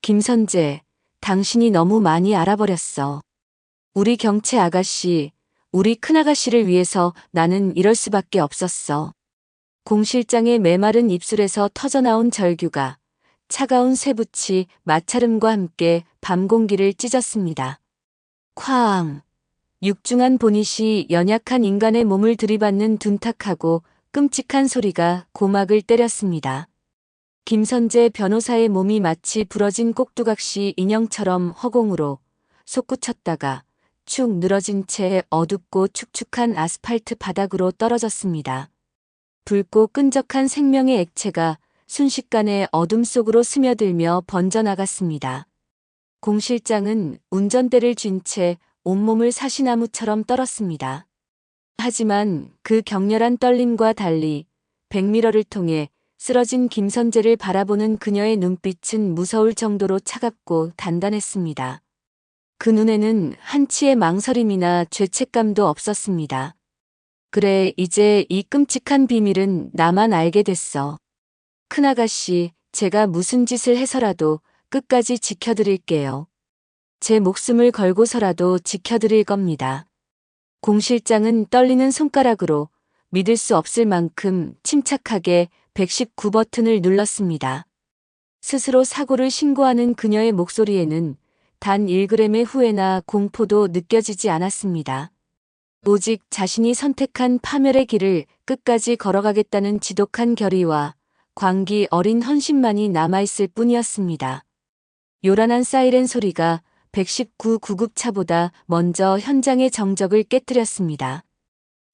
김선재, 당신이 너무 많이 알아버렸어. 우리 경채 아가씨, 우리 큰아가씨를 위해서 나는 이럴 수밖에 없었어. 공 실장의 메마른 입술에서 터져나온 절규가 차가운 쇠붙이 마찰음과 함께 밤 공기를 찢었습니다. 쾅! 육중한 보닛이 연약한 인간의 몸을 들이받는 둔탁하고 끔찍한 소리가 고막을 때렸습니다. 김선재 변호사의 몸이 마치 부러진 꼭두각시 인형처럼 허공으로 솟구쳤다가 축 늘어진 채 어둡고 축축한 아스팔트 바닥으로 떨어졌습니다. 붉고 끈적한 생명의 액체가 순식간에 어둠 속으로 스며들며 번져나갔습니다. 공 실장은 운전대를 쥔 채 온몸을 사시나무처럼 떨었습니다. 하지만 그 격렬한 떨림과 달리 백미러를 통해 쓰러진 김선재를 바라보는 그녀의 눈빛은 무서울 정도로 차갑고 단단했습니다. 그 눈에는 한치의 망설임이나 죄책감도 없었습니다. 그래, 이제 이 끔찍한 비밀은 나만 알게 됐어. 큰아가씨, 제가 무슨 짓을 해서라도 끝까지 지켜드릴게요. 제 목숨을 걸고서라도 지켜드릴 겁니다. 공 실장은 떨리는 손가락으로 믿을 수 없을 만큼 침착하게 119 버튼을 눌렀습니다. 스스로 사고를 신고하는 그녀의 목소리에는 단 1g의 후회나 공포도 느껴지지 않았습니다. 오직 자신이 선택한 파멸의 길을 끝까지 걸어가겠다는 지독한 결의와 광기 어린 헌신만이 남아있을 뿐이었습니다. 요란한 사이렌 소리가 119 구급차보다 먼저 현장의 정적을 깨뜨렸습니다.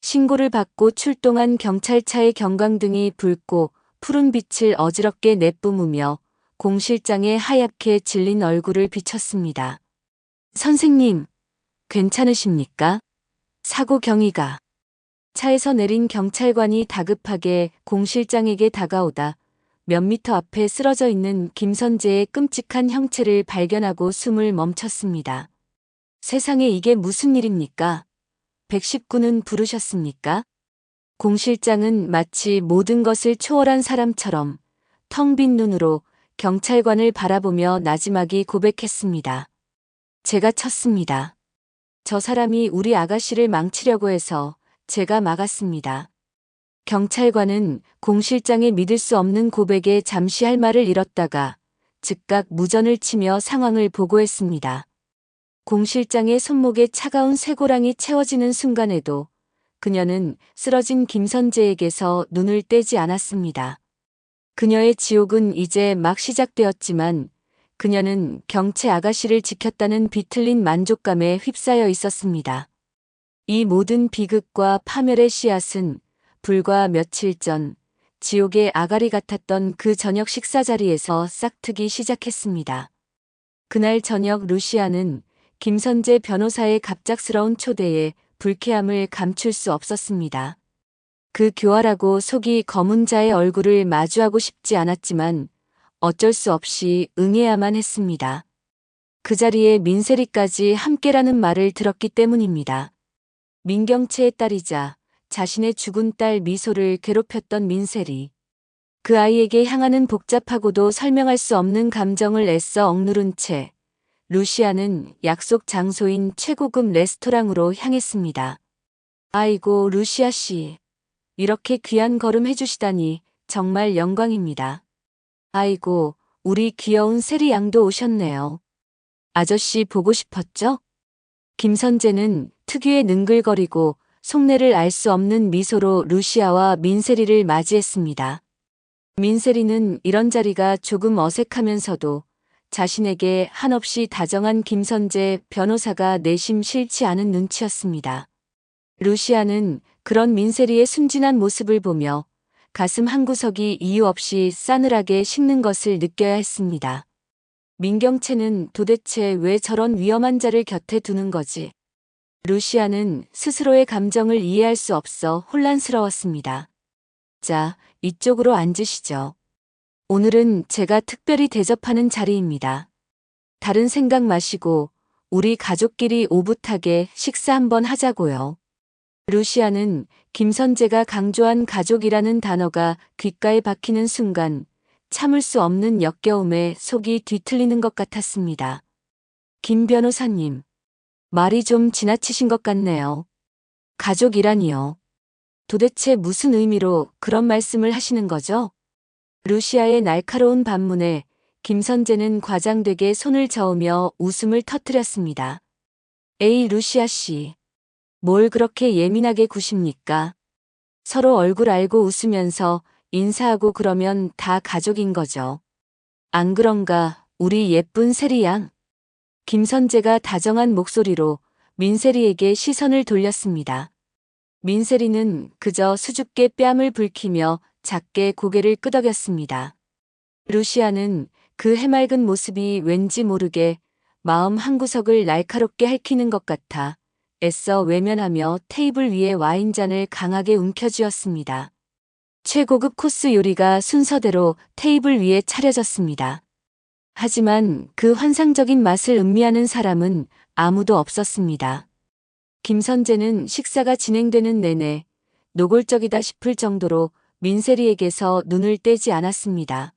신고를 받고 출동한 경찰차의 경광등이 붉고 푸른 빛을 어지럽게 내뿜으며 공 실장의 하얗게 질린 얼굴을 비췄습니다. 선생님, 괜찮으십니까? 사고 경위가. 차에서 내린 경찰관이 다급하게 공 실장에게 다가오다 몇 미터 앞에 쓰러져 있는 김선재의 끔찍한 형체를 발견하고 숨을 멈췄습니다. 세상에 이게 무슨 일입니까? 119는 부르셨습니까? 공 실장은 마치 모든 것을 초월한 사람처럼 텅 빈 눈으로 경찰관을 바라보며 나지막이 고백했습니다. 제가 쳤습니다. 저 사람이 우리 아가씨를 망치려고 해서 제가 막았습니다. 경찰관은 공 실장의 믿을 수 없는 고백에 잠시 할 말을 잃었다가 즉각 무전을 치며 상황을 보고했습니다. 공 실장의 손목에 차가운 쇠고랑이 채워지는 순간에도 그녀는 쓰러진 김선재에게서 눈을 떼지 않았습니다. 그녀의 지옥은 이제 막 시작되었지만 그녀는 경채 아가씨를 지켰다는 비틀린 만족감에 휩싸여 있었습니다. 이 모든 비극과 파멸의 씨앗은 불과 며칠 전 지옥의 아가리 같았던 그 저녁 식사 자리에서 싹트기 시작했습니다. 그날 저녁 루시아는 김선재 변호사의 갑작스러운 초대에 불쾌함을 감출 수 없었습니다. 그 교활하고 속이 검은 자의 얼굴을 마주하고 싶지 않았지만 어쩔 수 없이 응해야만 했습니다. 그 자리에 민세리까지 함께라는 말을 들었기 때문입니다. 민경채의 딸이자 자신의 죽은 딸 미소를 괴롭혔던 민세리. 그 아이에게 향하는 복잡하고도 설명할 수 없는 감정을 애써 억누른 채 루시아는 약속 장소인 최고급 레스토랑으로 향했습니다. 아이고 루시아 씨, 이렇게 귀한 걸음 해주시다니 정말 영광입니다. 아이고, 우리 귀여운 세리 양도 오셨네요. 아저씨 보고 싶었죠? 김선재는 특유의 능글거리고 속내를 알 수 없는 미소로 루시아와 민세리를 맞이했습니다. 민세리는 이런 자리가 조금 어색하면서도 자신에게 한없이 다정한 김선재 변호사가 내심 싫지 않은 눈치였습니다. 루시아는 그런 민세리의 순진한 모습을 보며 가슴 한구석이 이유 없이 싸늘하게 식는 것을 느껴야 했습니다. 민경채는 도대체 왜 저런 위험한 자를 곁에 두는 거지? 루시아는 스스로의 감정을 이해할 수 없어 혼란스러웠습니다. 자, 이쪽으로 앉으시죠. 오늘은 제가 특별히 대접하는 자리입니다. 다른 생각 마시고 우리 가족끼리 오붓하게 식사 한번 하자고요. 루시아는 김선재가 강조한 가족이라는 단어가 귓가에 박히는 순간 참을 수 없는 역겨움에 속이 뒤틀리는 것 같았습니다. 김 변호사님, 말이 좀 지나치신 것 같네요. 가족이라니요. 도대체 무슨 의미로 그런 말씀을 하시는 거죠? 루시아의 날카로운 반문에 김선재는 과장되게 손을 저으며 웃음을 터뜨렸습니다. 에이, 루시아 씨. 뭘 그렇게 예민하게 구십니까? 서로 얼굴 알고 웃으면서 인사하고 그러면 다 가족인 거죠. 안 그런가, 우리 예쁜 세리 양? 김선재가 다정한 목소리로 민세리에게 시선을 돌렸습니다. 민세리는 그저 수줍게 뺨을 붉히며 작게 고개를 끄덕였습니다. 루시아는 그 해맑은 모습이 왠지 모르게 마음 한구석을 날카롭게 핥히는 것 같아 애써 외면하며 테이블 위에 와인잔을 강하게 움켜쥐었습니다. 최고급 코스 요리가 순서대로 테이블 위에 차려졌습니다. 하지만 그 환상적인 맛을 음미하는 사람은 아무도 없었습니다. 김선재는 식사가 진행되는 내내 노골적이다 싶을 정도로 민세리에게서 눈을 떼지 않았습니다.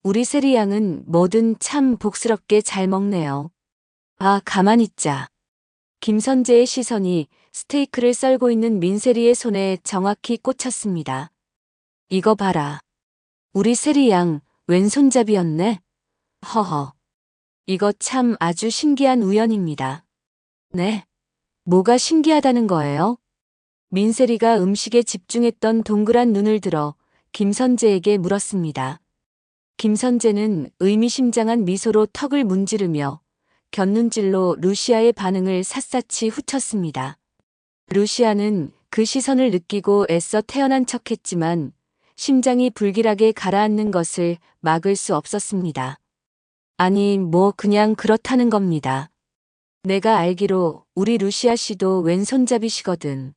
우리 세리 양은 뭐든 참 복스럽게 잘 먹네요. 아, 가만히 있자. 김선재의 시선이 스테이크를 썰고 있는 민세리의 손에 정확히 꽂혔습니다. 이거 봐라. 우리 세리 양 왼손잡이였네. 허허. 이거 참 아주 신기한 우연입니다. 네. 뭐가 신기하다는 거예요? 민세리가 음식에 집중했던 동그란 눈을 들어 김선재에게 물었습니다. 김선재는 의미심장한 미소로 턱을 문지르며 곁눈질로 루시아의 반응을 샅샅이 훑었습니다. 루시아는 그 시선을 느끼고 애써 태어난 척했지만 심장이 불길하게 가라앉는 것을 막을 수 없었습니다. 아니, 뭐 그냥 그렇다는 겁니다. 내가 알기로 우리 루시아 씨도 왼손잡이시거든.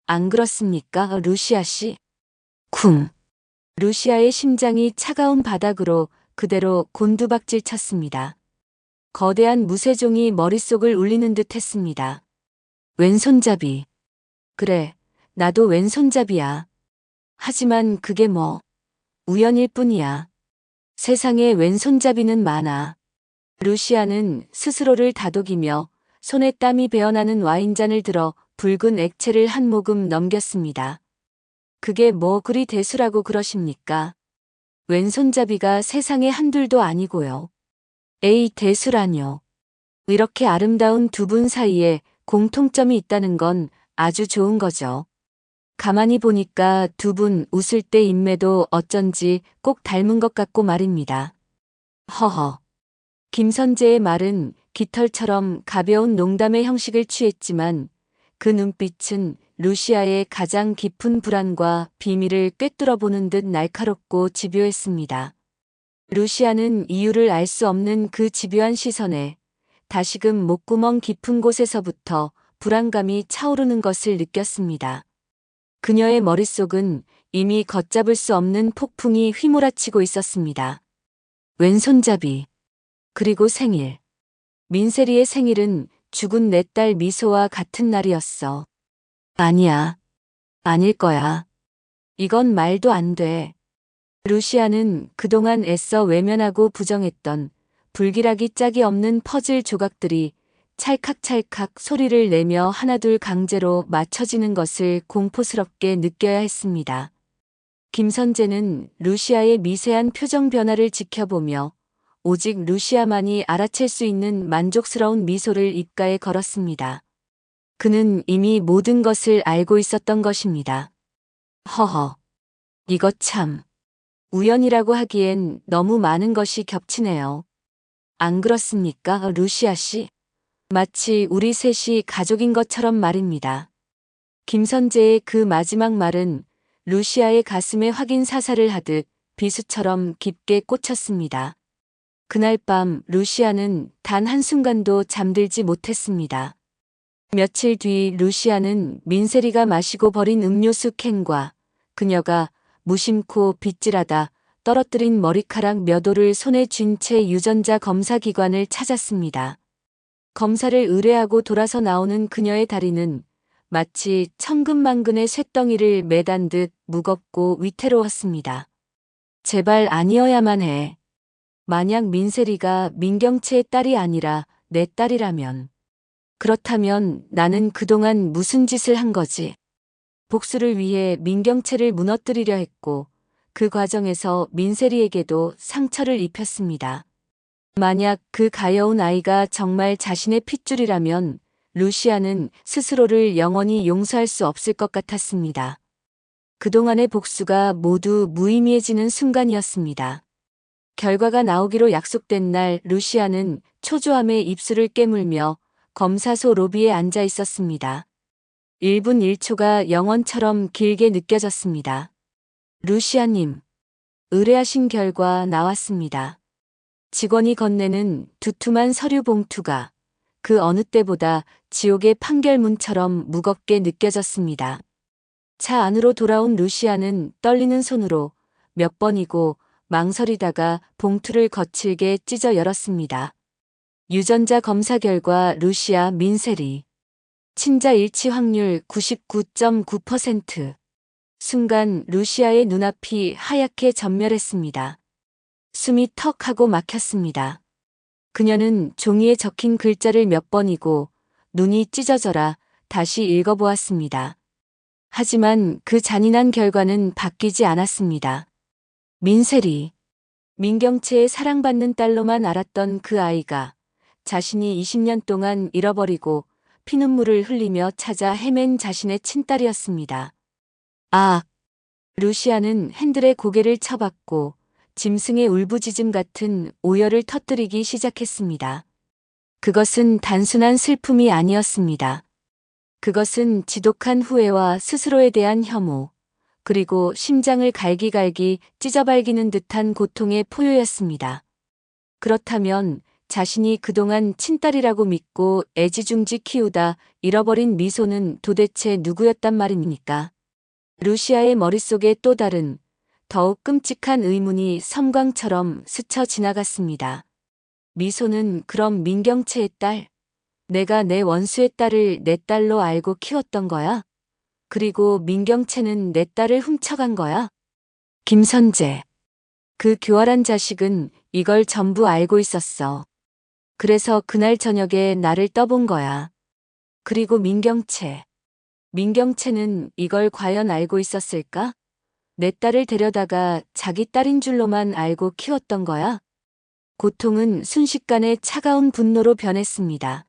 안 그렇습니까, 루시아 씨? 쿵. 루시아의 심장이 차가운 바닥으로 그대로 곤두박질 쳤습니다. 거대한 무쇠종이 머릿속을 울리는 듯 했습니다. 왼손잡이. 그래, 나도 왼손잡이야. 하지만 그게 뭐, 우연일 뿐이야. 세상에 왼손잡이는 많아. 루시아는 스스로를 다독이며 손에 땀이 배어나는 와인잔을 들어 붉은 액체를 한 모금 넘겼습니다. 그게 뭐 그리 대수라고 그러십니까? 왼손잡이가 세상에 한둘도 아니고요. 에이, 대수라뇨. 이렇게 아름다운 두 분 사이에 공통점이 있다는 건 아주 좋은 거죠. 가만히 보니까 두 분 웃을 때 인매도 어쩐지 꼭 닮은 것 같고 말입니다. 허허. 김선재의 말은 깃털처럼 가벼운 농담의 형식을 취했지만 그 눈빛은 루시아의 가장 깊은 불안과 비밀을 꿰뚫어 보는 듯 날카롭고 집요했습니다. 루시아는 이유를 알 수 없는 그 집요한 시선에 다시금 목구멍 깊은 곳에서부터 불안감이 차오르는 것을 느꼈습니다. 그녀의 머릿속은 이미 걷잡을 수 없는 폭풍이 휘몰아치고 있었습니다. 왼손잡이. 그리고 생일. 민세리의 생일은 죽은 내 딸 미소와 같은 날이었어. 아니야. 아닐 거야. 이건 말도 안 돼. 루시아는 그동안 애써 외면하고 부정했던 불길하기 짝이 없는 퍼즐 조각들이 찰칵찰칵 소리를 내며 하나둘 강제로 맞춰지는 것을 공포스럽게 느껴야 했습니다. 김선재는 루시아의 미세한 표정 변화를 지켜보며 오직 루시아만이 알아챌 수 있는 만족스러운 미소를 입가에 걸었습니다. 그는 이미 모든 것을 알고 있었던 것입니다. 허허. 이거 참. 우연이라고 하기엔 너무 많은 것이 겹치네요. 안 그렇습니까, 루시아 씨? 마치 우리 셋이 가족인 것처럼 말입니다. 김선재의 그 마지막 말은 루시아의 가슴에 확인 사살을 하듯 비수처럼 깊게 꽂혔습니다. 그날 밤 루시아는 단 한순간도 잠들지 못했습니다. 며칠 뒤 루시아는 민세리가 마시고 버린 음료수 캔과 그녀가 무심코 빗질하다 떨어뜨린 머리카락 몇 올을 손에 쥔 채 유전자 검사 기관을 찾았습니다. 검사를 의뢰하고 돌아서 나오는 그녀의 다리는 마치 천근만근의 쇳덩이를 매단 듯 무겁고 위태로웠습니다. 제발 아니어야만 해. 만약 민세리가 민경채의 딸이 아니라 내 딸이라면. 그렇다면 나는 그동안 무슨 짓을 한 거지? 복수를 위해 민경채를 무너뜨리려 했고 그 과정에서 민세리에게도 상처를 입혔습니다. 만약 그 가여운 아이가 정말 자신의 핏줄이라면 루시아는 스스로를 영원히 용서할 수 없을 것 같았습니다. 그동안의 복수가 모두 무의미해지는 순간이었습니다. 결과가 나오기로 약속된 날 루시아는 초조함에 입술을 깨물며 검사소 로비에 앉아 있었습니다. 1분 1초가 영원처럼 길게 느껴졌습니다. 루시아님, 의뢰하신 결과 나왔습니다. 직원이 건네는 두툼한 서류 봉투가 그 어느 때보다 지옥의 판결문처럼 무겁게 느껴졌습니다. 차 안으로 돌아온 루시아는 떨리는 손으로 몇 번이고 망설이다가 봉투를 거칠게 찢어 열었습니다. 유전자 검사 결과 루시아 민세리. 친자 일치 확률 99.9%. 순간 루시아의 눈앞이 하얗게 전멸했습니다. 숨이 턱 하고 막혔습니다. 그녀는 종이에 적힌 글자를 몇 번이고 눈이 찢어져라 다시 읽어보았습니다. 하지만 그 잔인한 결과는 바뀌지 않았습니다. 민세리. 민경채의 사랑받는 딸로만 알았던 그 아이가 자신이 20년 동안 잃어버리고 피눈물을 흘리며 찾아 헤맨 자신의 친딸이었습니다. 아! 루시아는 핸들에 고개를 쳐박고 짐승의 울부짖음 같은 오열을 터뜨리기 시작했습니다. 그것은 단순한 슬픔이 아니었습니다. 그것은 지독한 후회와 스스로에 대한 혐오, 그리고 심장을 갈기갈기 찢어발기는 듯한 고통의 포효였습니다. 그렇다면 자신이 그동안 친딸이라고 믿고 애지중지 키우다 잃어버린 미소는 도대체 누구였단 말입니까? 루시아의 머릿속에 또 다른 더욱 끔찍한 의문이 섬광처럼 스쳐 지나갔습니다. 미소는 그럼 민경채의 딸, 내가 내 원수의 딸을 내 딸로 알고 키웠던 거야? 그리고 민경채는 내 딸을 훔쳐간 거야? 김선재. 그 교활한 자식은 이걸 전부 알고 있었어. 그래서 그날 저녁에 나를 떠본 거야. 그리고 민경채는 이걸 과연 알고 있었을까? 내 딸을 데려다가 자기 딸인 줄로만 알고 키웠던 거야? 고통은 순식간에 차가운 분노로 변했습니다.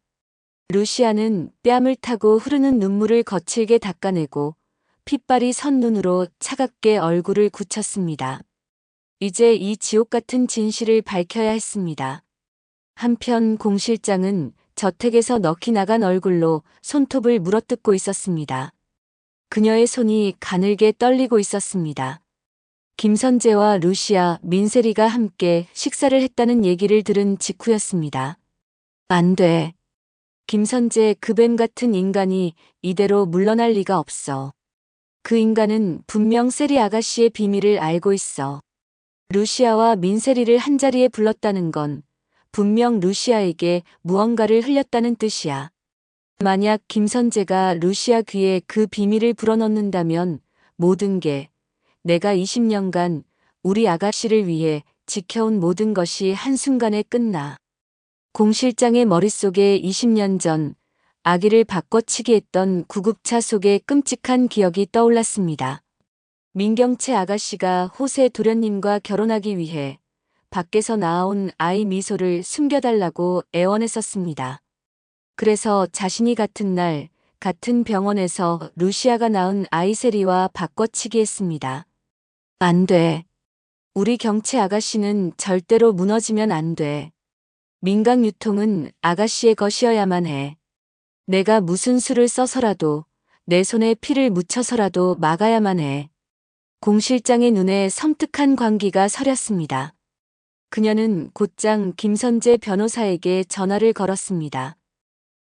루시아는 뺨을 타고 흐르는 눈물을 거칠게 닦아내고 핏발이 선 눈으로 차갑게 얼굴을 굳혔습니다. 이제 이 지옥 같은 진실을 밝혀야 했습니다. 한편 공 실장은 저택에서 넋이 나간 얼굴로 손톱을 물어뜯고 있었습니다. 그녀의 손이 가늘게 떨리고 있었습니다. 김선재와 루시아, 민세리가 함께 식사를 했다는 얘기를 들은 직후였습니다. 안 돼. 김선재 그 뱀 같은 인간이 이대로 물러날 리가 없어. 그 인간은 분명 세리 아가씨의 비밀을 알고 있어. 루시아와 민세리를 한자리에 불렀다는 건 분명 루시아에게 무언가를 흘렸다는 뜻이야. 만약 김선재가 루시아 귀에 그 비밀을 불어넣는다면 모든 게 내가 20년간 우리 아가씨를 위해 지켜온 모든 것이 한순간에 끝나. 공 실장의 머릿속에 20년 전 아기를 바꿔치기 했던 구급차 속의 끔찍한 기억이 떠올랐습니다. 민경채 아가씨가 호세 도련님과 결혼하기 위해 밖에서 나온 아이 미소를 숨겨달라고 애원했었습니다. 그래서 자신이 같은 날 같은 병원에서 루시아가 낳은 아이세리와 바꿔치기 했습니다. 안 돼. 우리 경채 아가씨는 절대로 무너지면 안 돼. 민강 유통은 아가씨의 것이어야만 해. 내가 무슨 수를 써서라도 내 손에 피를 묻혀서라도 막아야만 해. 공 실장의 눈에 섬뜩한 광기가 서렸습니다. 그녀는 곧장 김선재 변호사에게 전화를 걸었습니다.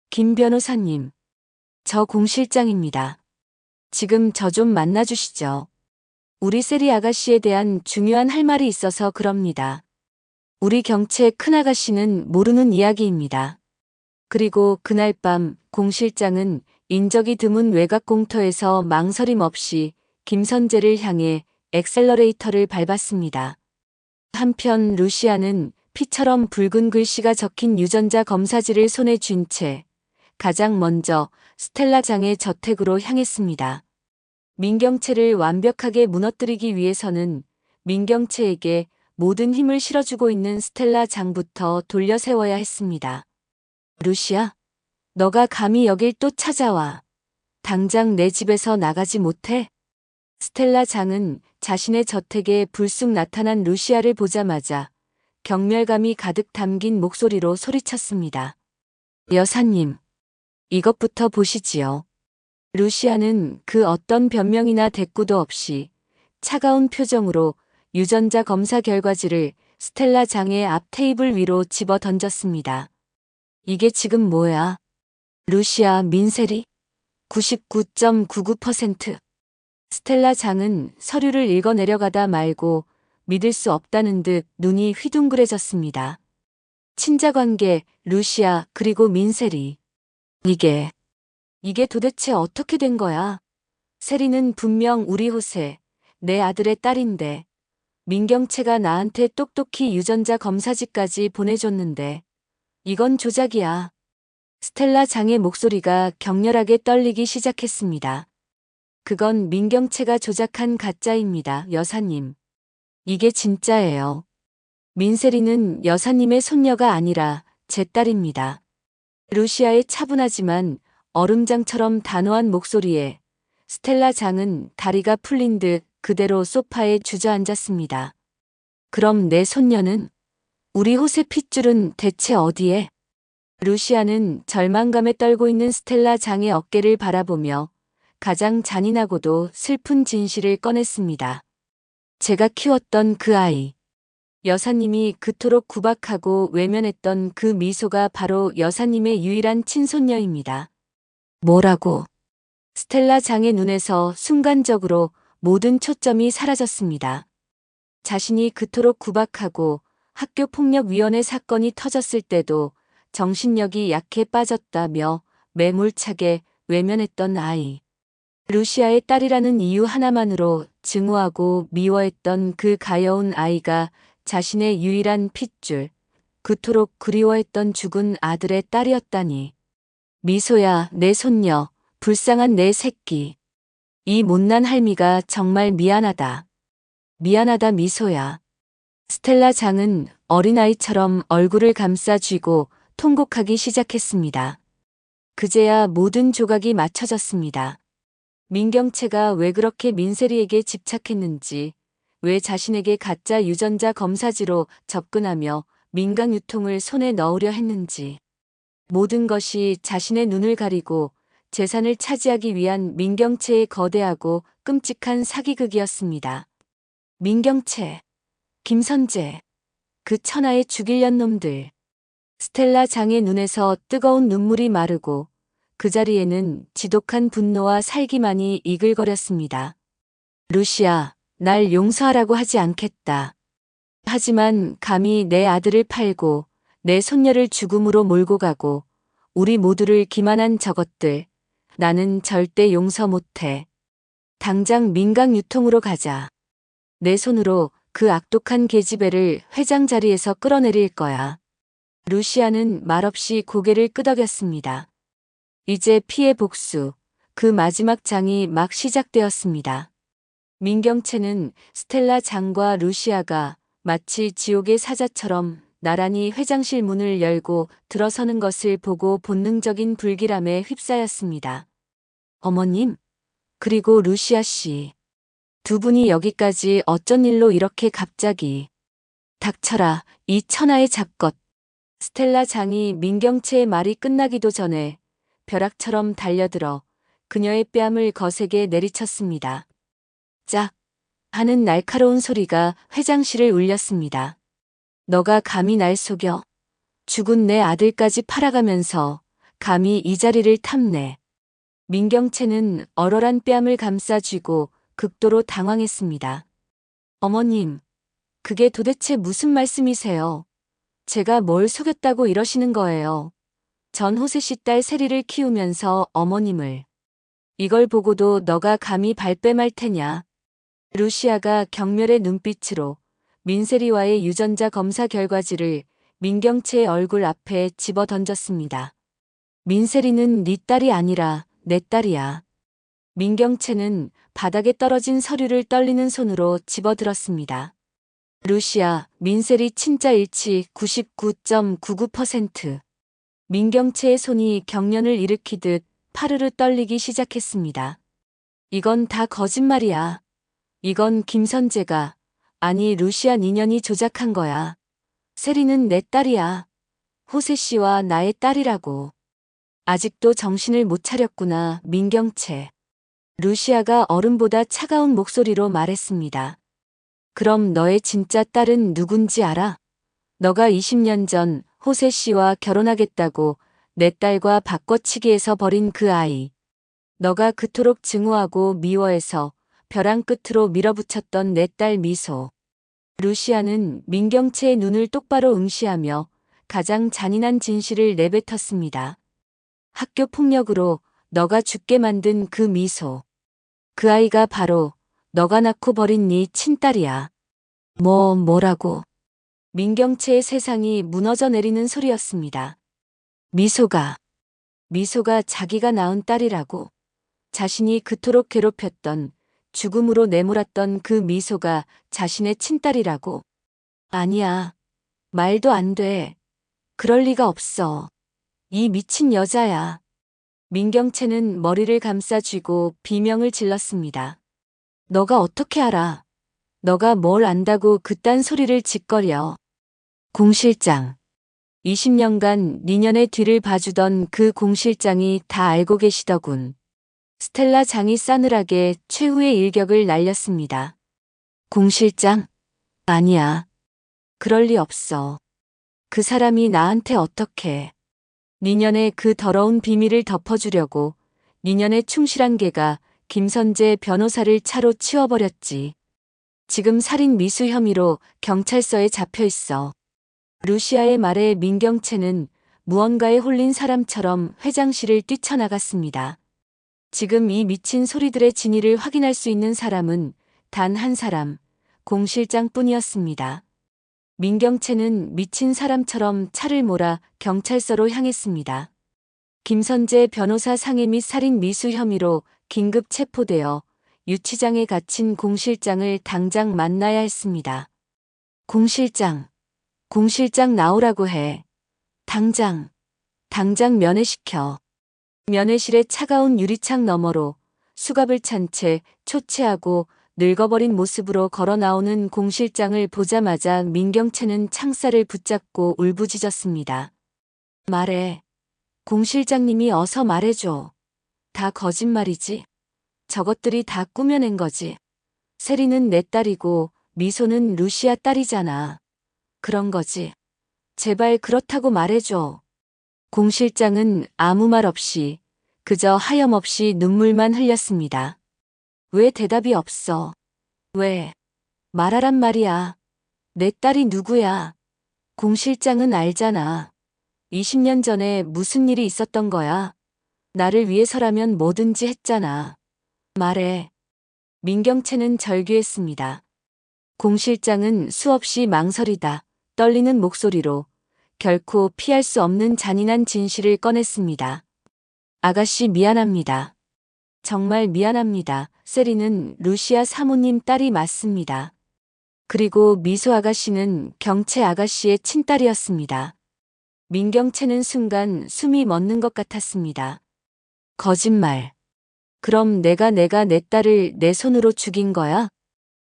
김 변호사님, 저 공 실장입니다. 지금 저 좀 만나주시죠. 우리 세리 아가씨에 대한 중요한 할 말이 있어서 그럽니다. 우리 경채 큰아가씨는 모르는 이야기입니다. 그리고 그날 밤 공 실장은 인적이 드문 외곽 공터에서 망설임 없이 김선재를 향해 엑셀러레이터를 밟았습니다. 한편 루시아는 피처럼 붉은 글씨가 적힌 유전자 검사지를 손에 쥔 채 가장 먼저 스텔라 장의 저택으로 향했습니다. 민경채를 완벽하게 무너뜨리기 위해서는 민경채에게 모든 힘을 실어주고 있는 스텔라 장부터 돌려 세워야 했습니다. 루시아, 너가 감히 여길 또 찾아와. 당장 내 집에서 나가지 못해? 스텔라 장은 자신의 저택에 불쑥 나타난 루시아를 보자마자 경멸감이 가득 담긴 목소리로 소리쳤습니다. 여사님, 이것부터 보시지요. 루시아는 그 어떤 변명이나 대꾸도 없이 차가운 표정으로 유전자 검사 결과지를 스텔라 장의 앞 테이블 위로 집어 던졌습니다. 이게 지금 뭐야? 루시아 민세리? 99.99%. 스텔라 장은 서류를 읽어 내려가다 말고 믿을 수 없다는 듯 눈이 휘둥그레졌습니다. 친자관계, 루시아, 그리고 민세리. 이게 도대체 어떻게 된 거야? 세리는 분명 우리 호세, 내 아들의 딸인데, 민경채가 나한테 똑똑히 유전자 검사지까지 보내줬는데, 이건 조작이야. 스텔라 장의 목소리가 격렬하게 떨리기 시작했습니다. 그건 민경채가 조작한 가짜입니다, 여사님. 이게 진짜예요. 민세리는 여사님의 손녀가 아니라 제 딸입니다. 루시아의 차분하지만 얼음장처럼 단호한 목소리에 스텔라 장은 다리가 풀린 듯 그대로 소파에 주저앉았습니다. 그럼 내 손녀는? 우리 호세 핏줄은 대체 어디에? 루시아는 절망감에 떨고 있는 스텔라 장의 어깨를 바라보며 가장 잔인하고도 슬픈 진실을 꺼냈습니다. 제가 키웠던 그 아이. 여사님이 그토록 구박하고 외면했던 그 미소가 바로 여사님의 유일한 친손녀입니다. 뭐라고? 스텔라 장의 눈에서 순간적으로 모든 초점이 사라졌습니다. 자신이 그토록 구박하고 학교폭력위원회 사건이 터졌을 때도 정신력이 약해 빠졌다며 매몰차게 외면했던 아이. 루시아의 딸이라는 이유 하나만으로 증오하고 미워했던 그 가여운 아이가 자신의 유일한 핏줄, 그토록 그리워했던 죽은 아들의 딸이었다니. 미소야, 내 손녀, 불쌍한 내 새끼. 이 못난 할미가 정말 미안하다. 미안하다 미소야. 스텔라 장은 어린아이처럼 얼굴을 감싸 쥐고 통곡하기 시작했습니다. 그제야 모든 조각이 맞춰졌습니다. 민경채가 왜 그렇게 민세리에게 집착했는지, 왜 자신에게 가짜 유전자 검사지로 접근하며 민강 유통을 손에 넣으려 했는지. 모든 것이 자신의 눈을 가리고 재산을 차지하기 위한 민경채의 거대하고 끔찍한 사기극이었습니다. 민경채, 김선재, 그 천하의 죽일년 놈들. 스텔라 장의 눈에서 뜨거운 눈물이 마르고 그 자리에는 지독한 분노와 살기만이 이글거렸습니다. 루시아, 날 용서하라고 하지 않겠다. 하지만 감히 내 아들을 팔고 내 손녀를 죽음으로 몰고 가고 우리 모두를 기만한 저것들, 나는 절대 용서 못해. 당장 민강 유통으로 가자. 내 손으로 그 악독한 계집애를 회장 자리에서 끌어내릴 거야. 루시아는 말없이 고개를 끄덕였습니다. 이제 피해 복수, 그 마지막 장이 막 시작되었습니다. 민경채는 스텔라 장과 루시아가 마치 지옥의 사자처럼 나란히 회장실 문을 열고 들어서는 것을 보고 본능적인 불길함에 휩싸였습니다. 어머님, 그리고 루시아 씨. 두 분이 여기까지 어쩐 일로 이렇게 갑자기. 닥쳐라, 이 천하의 잡것. 스텔라 장이 민경채의 말이 끝나기도 전에 벼락처럼 달려들어 그녀의 뺨을 거세게 내리쳤습니다. 짝! 하는 날카로운 소리가 회장실을 울렸습니다. 너가 감히 날 속여? 죽은 내 아들까지 팔아가면서 감히 이 자리를 탐내. 민경채는 얼얼한 뺨을 감싸 쥐고 극도로 당황했습니다. 어머님, 그게 도대체 무슨 말씀이세요? 제가 뭘 속였다고 이러시는 거예요. 전 호세 씨 딸 세리를 키우면서 어머님을. 이걸 보고도 너가 감히 발뺌할 테냐. 루시아가 경멸의 눈빛으로 민세리와의 유전자 검사 결과지를 민경채의 얼굴 앞에 집어 던졌습니다. 민세리는 네 딸이 아니라 내 딸이야. 민경채는 바닥에 떨어진 서류를 떨리는 손으로 집어들었습니다. 루시아, 민세리 친자 일치 99.99%. 민경채의 손이 경련을 일으키듯 파르르 떨리기 시작했습니다. 이건 다 거짓말이야. 이건 김선재가, 아니 루시아 니년이 조작한 거야. 세리는 내 딸이야. 호세 씨와 나의 딸이라고. 아직도 정신을 못 차렸구나, 민경채. 루시아가 어른보다 차가운 목소리로 말했습니다. 그럼 너의 진짜 딸은 누군지 알아? 너가 20년 전 호세 씨와 결혼하겠다고 내 딸과 바꿔치기해서 버린 그 아이. 너가 그토록 증오하고 미워해서 벼랑 끝으로 밀어붙였던 내 딸 미소. 루시아는 민경채의 눈을 똑바로 응시하며 가장 잔인한 진실을 내뱉었습니다. 학교 폭력으로 너가 죽게 만든 그 미소. 그 아이가 바로 너가 낳고 버린 네 친딸이야. 뭐라고. 민경채의 세상이 무너져 내리는 소리였습니다. 미소가 자기가 낳은 딸이라고. 자신이 그토록 괴롭혔던, 죽음으로 내몰았던 그 미소가 자신의 친딸이라고. 아니야. 말도 안 돼. 그럴 리가 없어. 이 미친 여자야. 민경채는 머리를 감싸쥐고 비명을 질렀습니다. 너가 어떻게 알아? 너가 뭘 안다고 그딴 소리를 짓거려. 공 실장. 20년간 니년의 뒤를 봐주던 그 공 실장이 다 알고 계시더군. 스텔라 장이 싸늘하게 최후의 일격을 날렸습니다. 공 실장? 아니야. 그럴 리 없어. 그 사람이 나한테 어떻게. 니년의 그 더러운 비밀을 덮어주려고 니년의 충실한 개가 김선재 변호사를 차로 치워버렸지. 지금 살인 미수 혐의로 경찰서에 잡혀 있어. 루시아의 말에 민경채는 무언가에 홀린 사람처럼 회장실을 뛰쳐나갔습니다. 지금 이 미친 소리들의 진위를 확인할 수 있는 사람은 단 한 사람, 공 실장뿐이었습니다. 민경채는 미친 사람처럼 차를 몰아 경찰서로 향했습니다. 김선재 변호사 상해 및 살인 미수 혐의로 긴급 체포되어 유치장에 갇힌 공 실장을 당장 만나야 했습니다. 공 실장 나오라고 해. 당장 면회시켜. 면회실의 차가운 유리창 너머로 수갑을 찬 채 초췌하고 늙어버린 모습으로 걸어 나오는 공 실장을 보자마자 민경채는 창살을 붙잡고 울부짖었습니다. 말해. 공 실장님이 어서 말해줘. 다 거짓말이지. 저것들이 다 꾸며낸 거지. 세리는 내 딸이고 미소는 루시아 딸이잖아. 그런 거지. 제발 그렇다고 말해줘. 공 실장은 아무 말 없이 그저 하염없이 눈물만 흘렸습니다. 왜 대답이 없어? 왜? 말하란 말이야. 내 딸이 누구야? 공 실장은 알잖아. 20년 전에 무슨 일이 있었던 거야? 나를 위해서라면 뭐든지 했잖아. 말해. 민경채는 절규했습니다. 공 실장은 수없이 망설이다 떨리는 목소리로 결코 피할 수 없는 잔인한 진실을 꺼냈습니다. 아가씨 미안합니다. 정말 미안합니다. 세리는 루시아 사모님 딸이 맞습니다. 그리고 미소 아가씨는 경채 아가씨의 친딸이었습니다. 민경채는 순간 숨이 멎는 것 같았습니다. 거짓말. 그럼 내가 내 딸을 내 손으로 죽인 거야?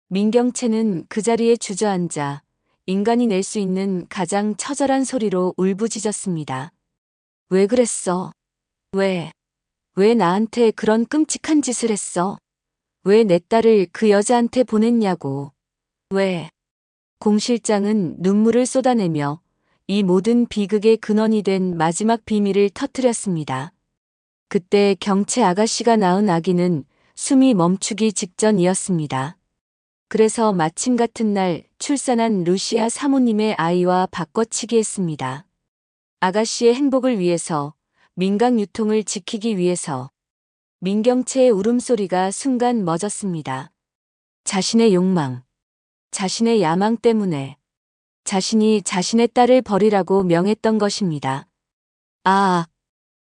민경채는 그 자리에 주저앉아 인간이 낼 수 있는 가장 처절한 소리로 울부짖었습니다. 왜 그랬어? 왜 나한테 그런 끔찍한 짓을 했어? 왜 내 딸을 그 여자한테 보냈냐고. 왜? 공 실장은 눈물을 쏟아내며 이 모든 비극의 근원이 된 마지막 비밀을 터뜨렸습니다. 그때 경채 아가씨가 낳은 아기는 숨이 멈추기 직전이었습니다. 그래서 마침 같은 날 출산한 루시아 사모님의 아이와 바꿔치기 했습니다. 아가씨의 행복을 위해서, 민강 유통을 지키기 위해서. 민경채의 울음소리가 순간 멎었습니다. 자신의 욕망. 자신의 야망 때문에 자신이 자신의 딸을 버리라고 명했던 것입니다. 아,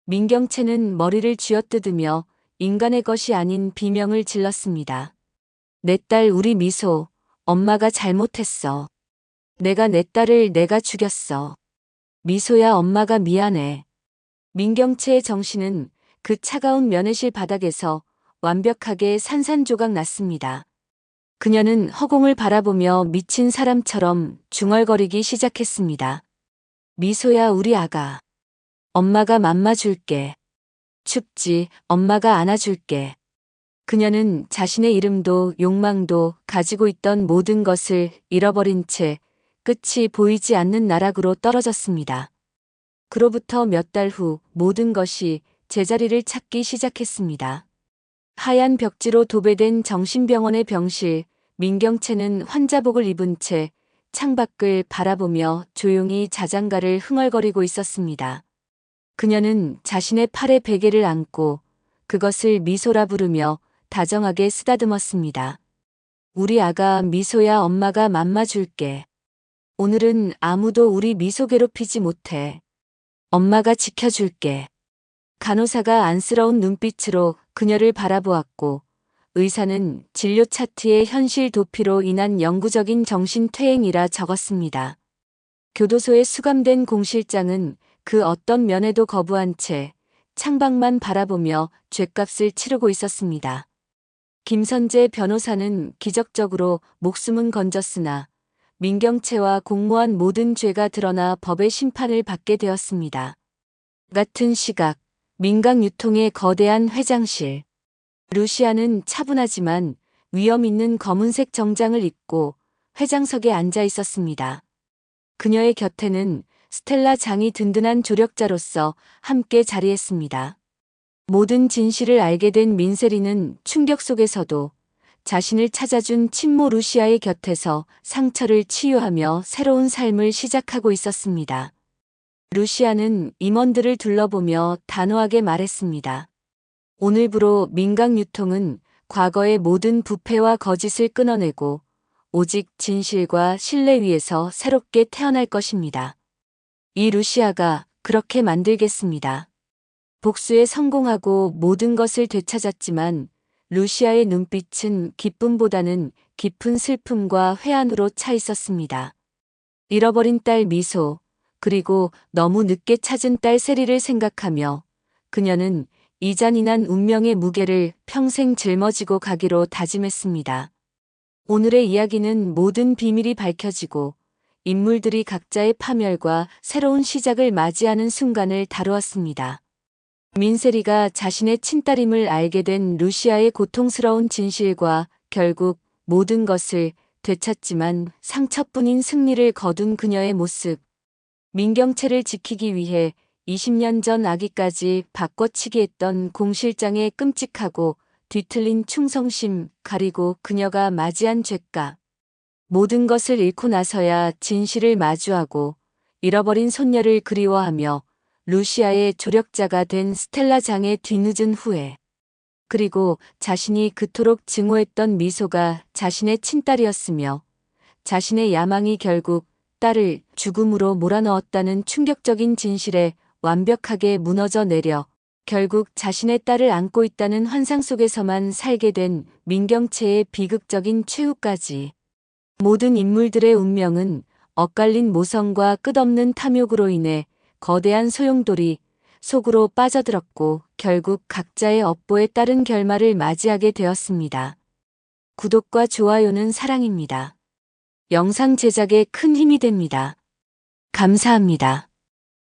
민경채는 머리를 쥐어뜯으며 인간의 것이 아닌 비명을 질렀습니다. 내 딸 우리 미소, 엄마가 잘못했어. 내 딸을 내가 죽였어. 미소야 엄마가 미안해. 민경채의 정신은 그 차가운 면회실 바닥에서 완벽하게 산산조각 났습니다. 그녀는 허공을 바라보며 미친 사람처럼 중얼거리기 시작했습니다. 미소야 우리 아가. 엄마가 맘마 줄게. 춥지 엄마가 안아줄게. 그녀는 자신의 이름도 욕망도 가지고 있던 모든 것을 잃어버린 채 끝이 보이지 않는 나락으로 떨어졌습니다. 그로부터 몇 달 후 모든 것이 제자리를 찾기 시작했습니다. 하얀 벽지로 도배된 정신병원의 병실, 민경채는 환자복을 입은 채 창밖을 바라보며 조용히 자장가를 흥얼거리고 있었습니다. 그녀는 자신의 팔에 베개를 안고 그것을 미소라 부르며 다정하게 쓰다듬었습니다. 우리 아가 미소야 엄마가 맘마 줄게. 오늘은 아무도 우리 미소 괴롭히지 못해. 엄마가 지켜줄게. 간호사가 안쓰러운 눈빛으로 그녀를 바라보았고 의사는 진료 차트에 현실 도피로 인한 영구적인 정신퇴행이라 적었습니다. 교도소에 수감된 공 실장은 그 어떤 면회도 거부한 채 창밖만 바라보며 죗값을 치르고 있었습니다. 김선재 변호사는 기적적으로 목숨은 건졌으나 민경채와 공모한 모든 죄가 드러나 법의 심판을 받게 되었습니다. 같은 시각, 민강 유통의 거대한 회장실. 루시아는 차분하지만 위험 있는 검은색 정장을 입고 회장석에 앉아 있었습니다. 그녀의 곁에는 스텔라 장이 든든한 조력자로서 함께 자리했습니다. 모든 진실을 알게 된 민세리는 충격 속에서도 자신을 찾아준 친모 루시아의 곁에서 상처를 치유하며 새로운 삶을 시작하고 있었습니다. 루시아는 임원들을 둘러보며 단호하게 말했습니다. 오늘부로 민강유통은 과거의 모든 부패와 거짓을 끊어내고 오직 진실과 신뢰 위에서 새롭게 태어날 것입니다. 이 루시아가 그렇게 만들겠습니다. 복수에 성공하고 모든 것을 되찾았지만 루시아의 눈빛은 기쁨보다는 깊은 슬픔과 회한으로 차 있었습니다. 잃어버린 딸 미소, 그리고 너무 늦게 찾은 딸 세리를 생각하며 그녀는 이 잔인한 운명의 무게를 평생 짊어지고 가기로 다짐했습니다. 오늘의 이야기는 모든 비밀이 밝혀지고 인물들이 각자의 파멸과 새로운 시작을 맞이하는 순간을 다루었습니다. 민세리가 자신의 친딸임을 알게 된 루시아의 고통스러운 진실과 결국 모든 것을 되찾지만 상처뿐인 승리를 거둔 그녀의 모습. 민경채를 지키기 위해 20년 전 아기까지 바꿔치기 했던 공 실장의 끔찍하고 뒤틀린 충성심, 그리고 그녀가 맞이한 죄값. 모든 것을 잃고 나서야 진실을 마주하고 잃어버린 손녀를 그리워하며 루시아의 조력자가 된 스텔라 장의 뒤늦은 후회. 그리고 자신이 그토록 증오했던 미소가 자신의 친딸이었으며 자신의 야망이 결국 딸을 죽음으로 몰아넣었다는 충격적인 진실에 완벽하게 무너져 내려 결국 자신의 딸을 안고 있다는 환상 속에서만 살게 된 민경채의 비극적인 최후까지. 모든 인물들의 운명은 엇갈린 모성과 끝없는 탐욕으로 인해 거대한 소용돌이 속으로 빠져들었고 결국 각자의 업보에 따른 결말을 맞이하게 되었습니다. 구독과 좋아요는 사랑입니다. 영상 제작에 큰 힘이 됩니다. 감사합니다.